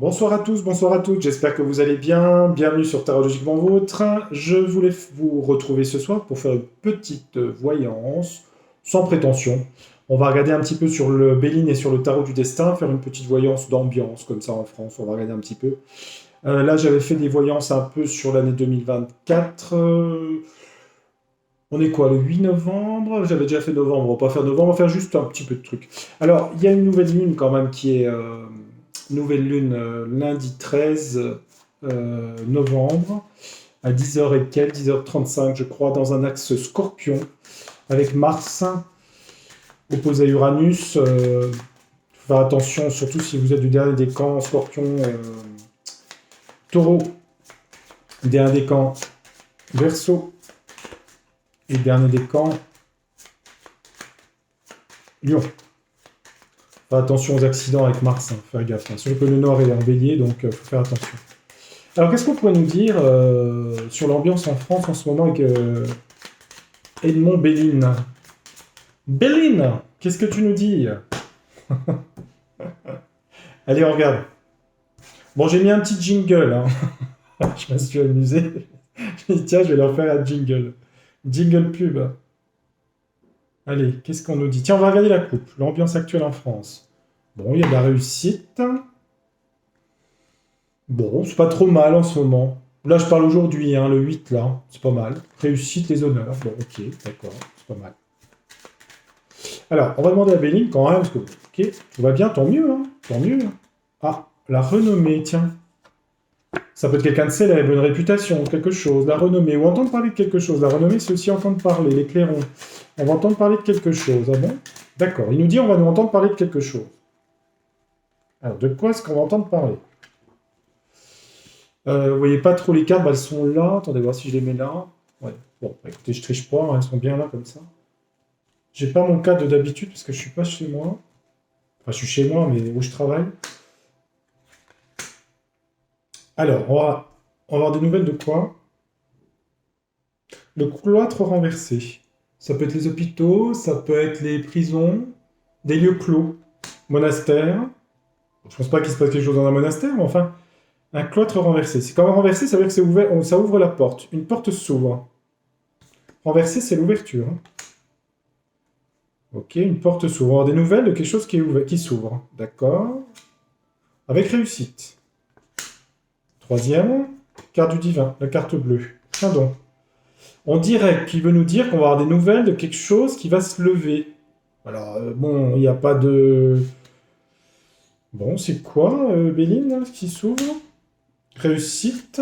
Bonsoir à tous, bonsoir à toutes, j'espère que vous allez bien. Bienvenue sur Tarologiquement Vôtre. Je voulais vous retrouver ce soir pour faire une petite voyance, sans prétention. On va regarder un petit peu sur le Béline et sur le tarot du destin, faire une petite voyance d'ambiance, comme ça en France, on va regarder un petit peu. Là, j'avais fait des voyances un peu sur l'année 2024. On est quoi, le 8 novembre? J'avais déjà fait novembre, on va pas faire novembre, on va faire juste un petit peu de trucs. Alors, il y a une nouvelle lune quand même qui est nouvelle lune lundi 13 novembre à 10h et quelques, 10h35 je crois, dans un axe scorpion avec Mars opposé à Uranus. Faut faire attention, surtout si vous êtes du dernier décan, scorpion, taureau, dernier décan, verseau, et dernier décan, lion. Faire attention aux accidents avec Mars, faire gaffe. Surtout que le Nord est en bélier, donc faut faire attention. Alors, qu'est-ce qu'on pourrait nous dire sur l'ambiance en France en ce moment avec Edmond Béline? Béline, qu'est-ce que tu nous dis? Allez, on regarde. Bon, j'ai mis un petit jingle. Hein. Je me suis amusé. Je me dis, tiens, je vais leur faire un jingle. Jingle pub. Allez, qu'est-ce qu'on nous dit? Tiens, on va regarder la coupe. L'ambiance actuelle en France. Bon, il y a de la réussite. Bon, c'est pas trop mal en ce moment. Là, je parle aujourd'hui, hein, le 8, là. C'est pas mal. Réussite, les honneurs. Bon, ok, d'accord, c'est pas mal. Alors, on va demander à Béline quand même, parce que, ok, tout va bien, tant mieux, hein. Tant mieux. Ah, la renommée, tiens. Ça peut être quelqu'un de célèbre, une réputation, quelque chose. La renommée, ou entendre parler de quelque chose. La renommée, c'est aussi entendre parler, les clairons. On va entendre parler de quelque chose, ah bon? D'accord, il nous dit on va nous entendre parler de quelque chose. Alors, de quoi est-ce qu'on va entendre parler? Vous voyez pas trop les cartes, bah, elles sont là. Attendez, voir si je les mets là. Ouais, bon, bah, écoutez, je triche pas, hein, elles sont bien là, comme ça. J'ai pas mon cadre d'habitude, parce que je suis pas chez moi. Enfin, je suis chez moi, mais où je travaille. Alors, on va avoir des nouvelles de quoi? Le cloître renversé. Ça peut être les hôpitaux, ça peut être les prisons, des lieux clos, monastères. Je pense pas qu'il se passe quelque chose dans un monastère, mais enfin, un cloître renversé. C'est quand même renversé, ça veut dire que c'est ouvert, ça ouvre la porte. Une porte s'ouvre. Renversé, c'est l'ouverture. Hein. Ok, une porte s'ouvre. On va avoir des nouvelles de quelque chose qui s'ouvre. D'accord. Avec réussite. Troisième, carte du divin, la carte bleue. Tiens donc. On dirait qu'il veut nous dire qu'on va avoir des nouvelles de quelque chose qui va se lever. Alors, bon, il n'y a pas de... Bon, c'est quoi, Béline, là, qui s'ouvre? Réussite.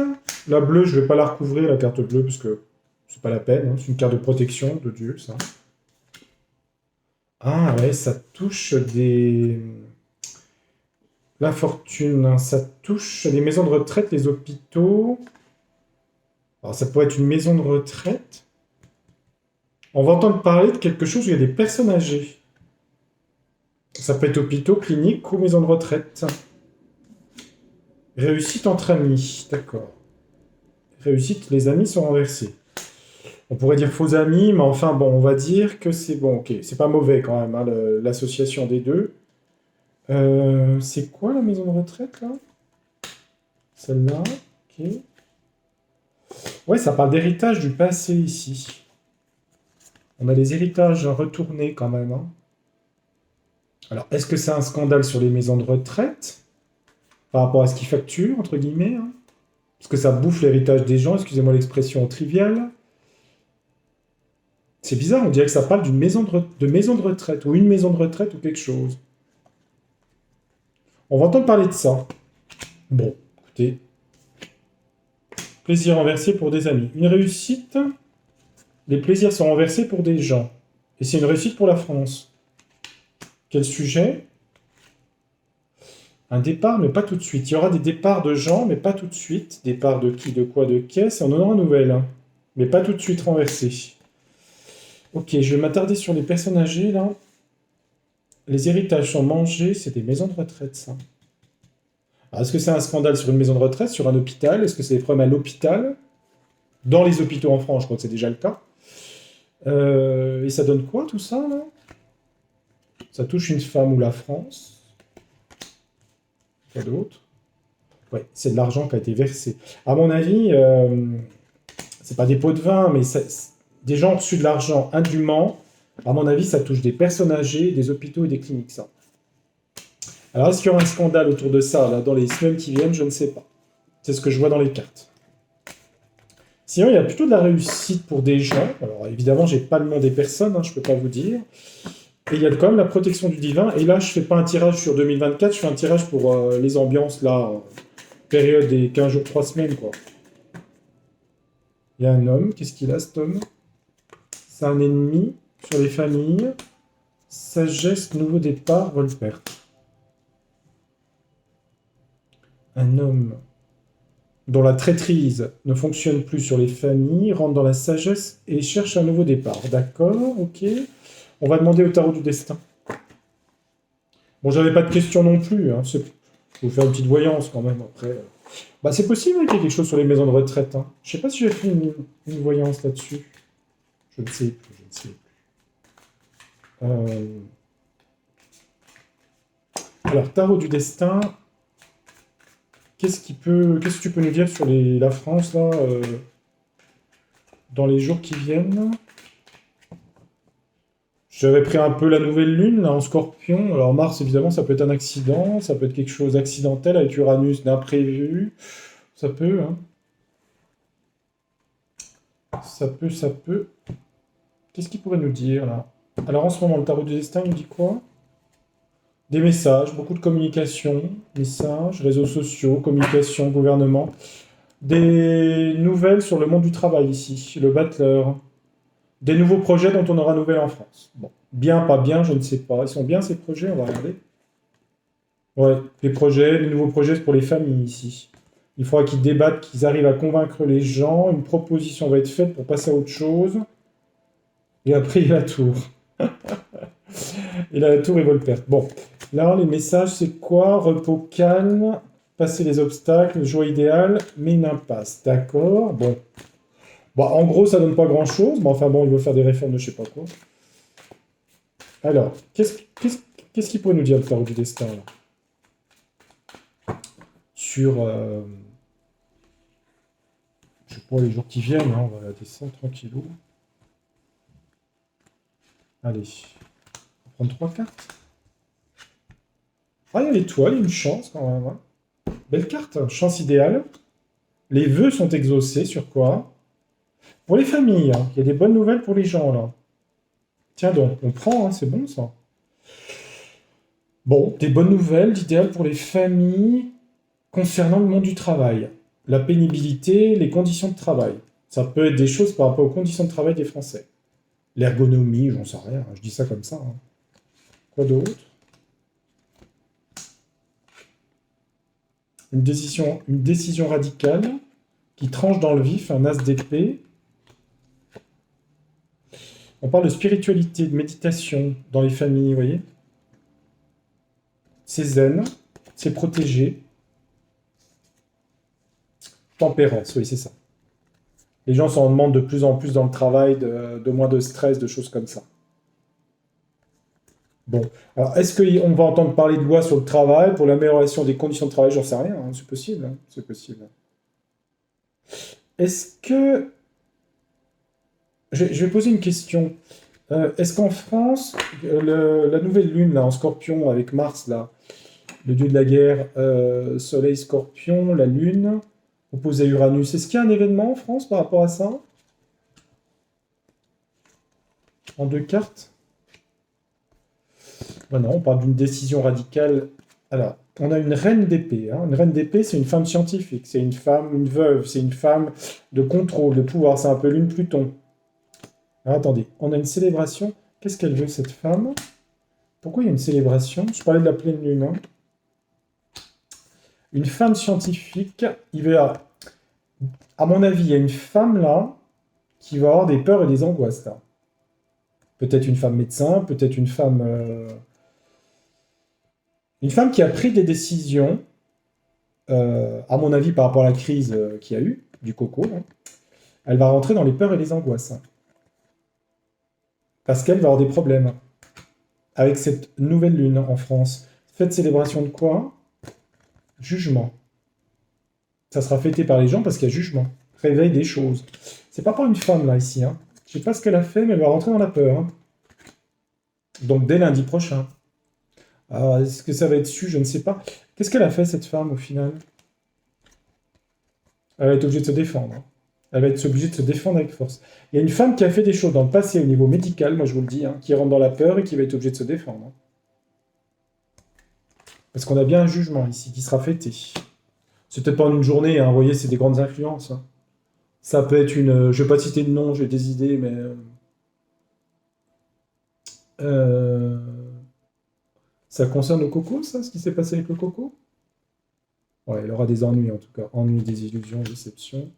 La bleue, je ne vais pas la recouvrir, la carte bleue, parce que c'est pas la peine. Hein. C'est une carte de protection de Dieu, ça. Ah ouais, ça touche des... La fortune, hein, ça touche les maisons de retraite, les hôpitaux. Alors ça pourrait être une maison de retraite. On va entendre parler de quelque chose où il y a des personnes âgées. Ça peut être hôpitaux, cliniques ou maison de retraite. Réussite entre amis, d'accord. Réussite, les amis sont renversés. On pourrait dire faux amis, mais enfin bon, on va dire que c'est bon, ok. C'est pas mauvais quand même, hein, l'association des deux. C'est quoi la maison de retraite là? Celle-là, ok. Ouais, ça parle d'héritage du passé ici. On a les héritages retournés quand même. Hein. Alors, est-ce que c'est un scandale sur les maisons de retraite par rapport à ce qu'ils facturent, entre guillemets hein? Parce que ça bouffe l'héritage des gens, excusez-moi l'expression triviale. C'est bizarre, on dirait que ça parle d'une maison de retraite, ou une maison de retraite, ou quelque chose. On va entendre parler de ça. Bon, écoutez. Plaisir renversé pour des amis. Une réussite, les plaisirs sont renversés pour des gens. Et c'est une réussite pour la France. Quel sujet? Un départ, mais pas tout de suite. Il y aura des départs de gens, mais pas tout de suite. Départ de qui, de quoi, de caisse, et on en aura une nouvelle. Hein. Mais pas tout de suite renversé. Ok, je vais m'attarder sur les personnes âgées, là. Les héritages sont mangés, c'est des maisons de retraite, ça. Alors, est-ce que c'est un scandale sur une maison de retraite, sur un hôpital? Est-ce que c'est des problèmes à l'hôpital? Dans les hôpitaux en France, je crois que c'est déjà le cas. Et ça donne quoi, tout ça, là? Ça touche une femme ou la France? Quoi d'autre? Ouais, c'est de l'argent qui a été versé. À mon avis, c'est pas des pots de vin, mais des gens ont reçu de l'argent indûment. À mon avis, ça touche des personnes âgées, des hôpitaux et des cliniques, ça. Alors, est-ce qu'il y aura un scandale autour de ça, là, dans les semaines qui viennent? Je ne sais pas. C'est ce que je vois dans les cartes. Sinon, il y a plutôt de la réussite pour des gens. Alors, évidemment, j'ai pas le nom des personnes, hein, je peux pas vous dire. Et il y a quand même la protection du divin. Et là, je fais pas un tirage sur 2024, je fais un tirage pour les ambiances, là, période des 15 jours, 3 semaines, quoi. Il y a un homme. Qu'est-ce qu'il a, cet homme? C'est un ennemi sur les familles. Sagesse, nouveau départ, Volpert. Un homme dont la traîtrise ne fonctionne plus sur les familles, rentre dans la sagesse et cherche un nouveau départ. D'accord, ok. On va demander au tarot du destin. Bon, j'avais pas de questions non plus. Hein. Je vais vous faire une petite voyance quand même après. Bah, c'est possible qu'il y ait quelque chose sur les maisons de retraite. Hein. Je sais pas si j'ai fait une voyance là-dessus. Je ne sais plus, je ne sais plus. Alors, tarot du destin. Qu'est-ce que tu peux nous dire sur la France, là, dans les jours qui viennent? J'avais pris un peu la nouvelle lune, là, en scorpion. Alors, Mars, évidemment, ça peut être un accident, ça peut être quelque chose d'accidentel avec Uranus d'imprévu. Ça peut, hein. Ça peut, ça peut. Qu'est-ce qu'il pourrait nous dire, là? Alors, en ce moment, le tarot du destin, il nous dit quoi? Des messages, beaucoup de communication, messages, réseaux sociaux, communication, gouvernement. Des nouvelles sur le monde du travail ici, le battleur. Des nouveaux projets dont on aura nouvelle en France. Bon, bien, pas bien, je ne sais pas. Ils sont bien ces projets, on va regarder. Ouais, les nouveaux projets c'est pour les familles ici. Il faudra qu'ils débattent, qu'ils arrivent à convaincre les gens. Une proposition va être faite pour passer à autre chose. Et après, il y a la tour. Et là, la tour et Volpert. Bon, là, les messages, c'est quoi? Repos calme, passer les obstacles, joie idéale, mais une impasse. D'accord, bon. Bah, en gros, ça donne pas grand-chose, mais enfin bon, il veut faire des réformes de je sais pas quoi. Alors, qu'est-ce qu'il pourrait nous dire le tarot du destin là? Sur, je sais pas, les jours qui viennent, hein, on va regarder ça tranquillou. Allez, on va prendre 3 cartes. Ah, il y a l'étoile, il y a une chance quand même. Hein. Belle carte, chance idéale. Les vœux sont exaucés sur quoi? Pour les familles, hein. Il y a des bonnes nouvelles pour les gens là. Tiens donc, on prend, hein, c'est bon ça. Bon, des bonnes nouvelles, d'idéal pour les familles concernant le monde du travail. La pénibilité, les conditions de travail. Ça peut être des choses par rapport aux conditions de travail des Français. L'ergonomie, j'en sais rien, je dis ça comme ça. Hein. Quoi d'autre? Une décision radicale qui tranche dans le vif, un as d'épée. On parle de spiritualité, de méditation dans les familles, vous voyez? C'est zen, c'est protégé. Tempérance, oui, c'est ça. Les gens s'en demandent de plus en plus dans le travail, de moins de stress, de choses comme ça. Bon, alors est-ce qu'on va entendre parler de loi sur le travail pour l'amélioration des conditions de travail? J'en sais rien, hein, c'est possible, hein, c'est possible. Est-ce que... Je vais poser une question. Est-ce qu'en France, la nouvelle lune, là, en scorpion, avec Mars, là, le dieu de la guerre, Soleil scorpion, la lune, opposé à Uranus, est-ce qu'il y a un événement en France par rapport à ça? En 2 cartes? Ben non, on parle d'une décision radicale. Alors, on a une reine d'épée. Hein. Une reine d'épée, c'est une femme scientifique, c'est une femme, une veuve, c'est une femme de contrôle, de pouvoir, c'est un peu lune Pluton. Alors, attendez, on a une célébration. Qu'est-ce qu'elle veut, cette femme? Pourquoi il y a une célébration? Je parlais de la pleine lune. Hein. Une femme scientifique, à mon avis, il y a une femme là qui va avoir des peurs et des angoisses là. Peut-être une femme médecin, peut-être une femme qui a pris des décisions, à mon avis, par rapport à la crise qu'il y a eu, du coco. Hein. Elle va rentrer dans les peurs et les angoisses. Hein. Parce qu'elle va avoir des problèmes avec cette nouvelle lune en France. Fête célébration de quoi? Jugement. Ça sera fêté par les gens parce qu'il y a jugement. Réveil des choses. C'est pas pour une femme, là, ici. Hein. Je sais pas ce qu'elle a fait, mais elle va rentrer dans la peur. Hein. Donc, dès lundi prochain. Alors, est-ce que ça va être su? Je ne sais pas. Qu'est-ce qu'elle a fait, cette femme, au final? Elle va être obligée de se défendre. Hein. Elle va être obligée de se défendre avec force. Il y a une femme qui a fait des choses dans le passé au niveau médical, moi je vous le dis, hein, qui rentre dans la peur et qui va être obligée de se défendre. Hein. Parce qu'on a bien un jugement ici qui sera fêté. C'est peut-être pas en une journée, hein, vous voyez, c'est des grandes influences. Hein. Ça peut être une... Je vais pas citer de nom, j'ai des idées, mais... euh, ça concerne le coco, ça, ce qui s'est passé avec le coco? Ouais, elle aura des ennuis en tout cas. Ennuis, désillusions, déceptions.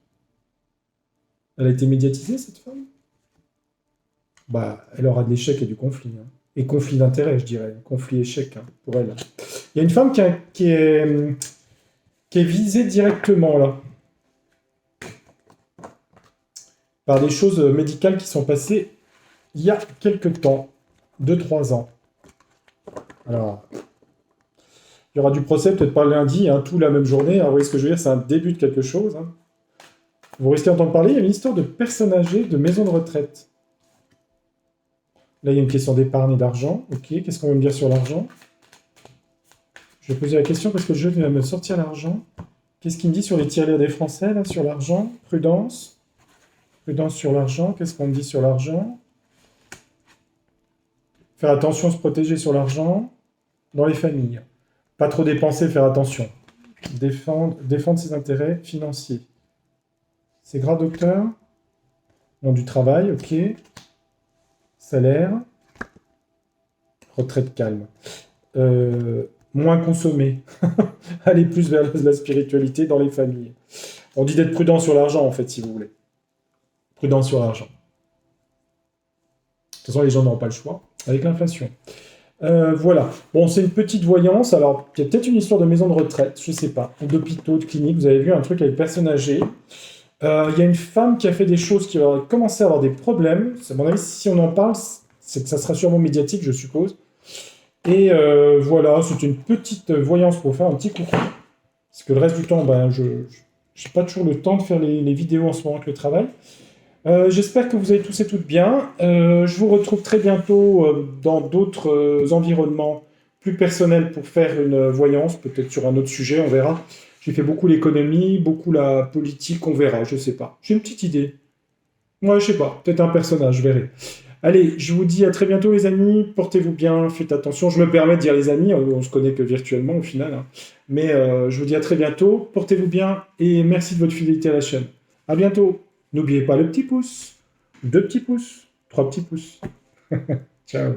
Elle a été médiatisée, cette femme? Bah, elle aura de l'échec et du conflit. Hein. Et conflit d'intérêt, je dirais. Conflit-échec, hein, pour elle. Il y a une femme qui est visée directement, là. Par des choses médicales qui sont passées il y a quelques temps. 2-3 ans. Alors, il y aura du procès, peut-être pas lundi, hein, tout la même journée. Hein, vous voyez ce que je veux dire? C'est un début de quelque chose. Hein. Vous risquez d'entendre parler, il y a une histoire de personnes âgées, de maisons de retraite. Là, il y a une question d'épargne et d'argent. Ok, qu'est-ce qu'on veut me dire sur l'argent? Je vais poser la question parce que le jeu vient me sortir l'argent. Qu'est-ce qu'il me dit sur les tirelires des Français, là, sur l'argent? Prudence. Prudence sur l'argent. Qu'est-ce qu'on me dit sur l'argent? Faire attention, se protéger sur l'argent. Dans les familles. Pas trop dépenser, faire attention. Défendre ses intérêts financiers. C'est grave, docteur? Nom du travail, ok. Salaire. Retraite calme. Moins consommer. Aller plus vers la spiritualité dans les familles. On dit d'être prudent sur l'argent, en fait, si vous voulez. Prudent sur l'argent. De toute façon, les gens n'auront pas le choix, avec l'inflation. Voilà. Bon, c'est une petite voyance. Alors, il y a peut-être une histoire de maison de retraite, je ne sais pas. D'hôpitaux, de cliniques. Vous avez vu un truc avec personnes âgées. Il y a une femme qui a fait des choses qui va commencer à avoir des problèmes. À mon avis, si on en parle, c'est que ça sera sûrement médiatique, je suppose. Et voilà, c'est une petite voyance pour faire un petit coucou. Parce que le reste du temps, ben, je n'ai pas toujours le temps de faire les vidéos en ce moment avec le travail. J'espère que vous allez tous et toutes bien. Je vous retrouve très bientôt dans d'autres environnements plus personnels pour faire une voyance, peut-être sur un autre sujet, on verra. J'ai fait beaucoup l'économie, beaucoup la politique, on verra, je sais pas. J'ai une petite idée. Moi, je sais pas, peut-être un personnage, je verrai. Allez, je vous dis à très bientôt les amis, portez-vous bien, faites attention. Je me permets de dire les amis, on se connaît que virtuellement au final. Hein. Mais je vous dis à très bientôt, portez-vous bien et merci de votre fidélité à la chaîne. À bientôt. N'oubliez pas le petit pouce, 2 petits pouces, 3 petits pouces. Ciao.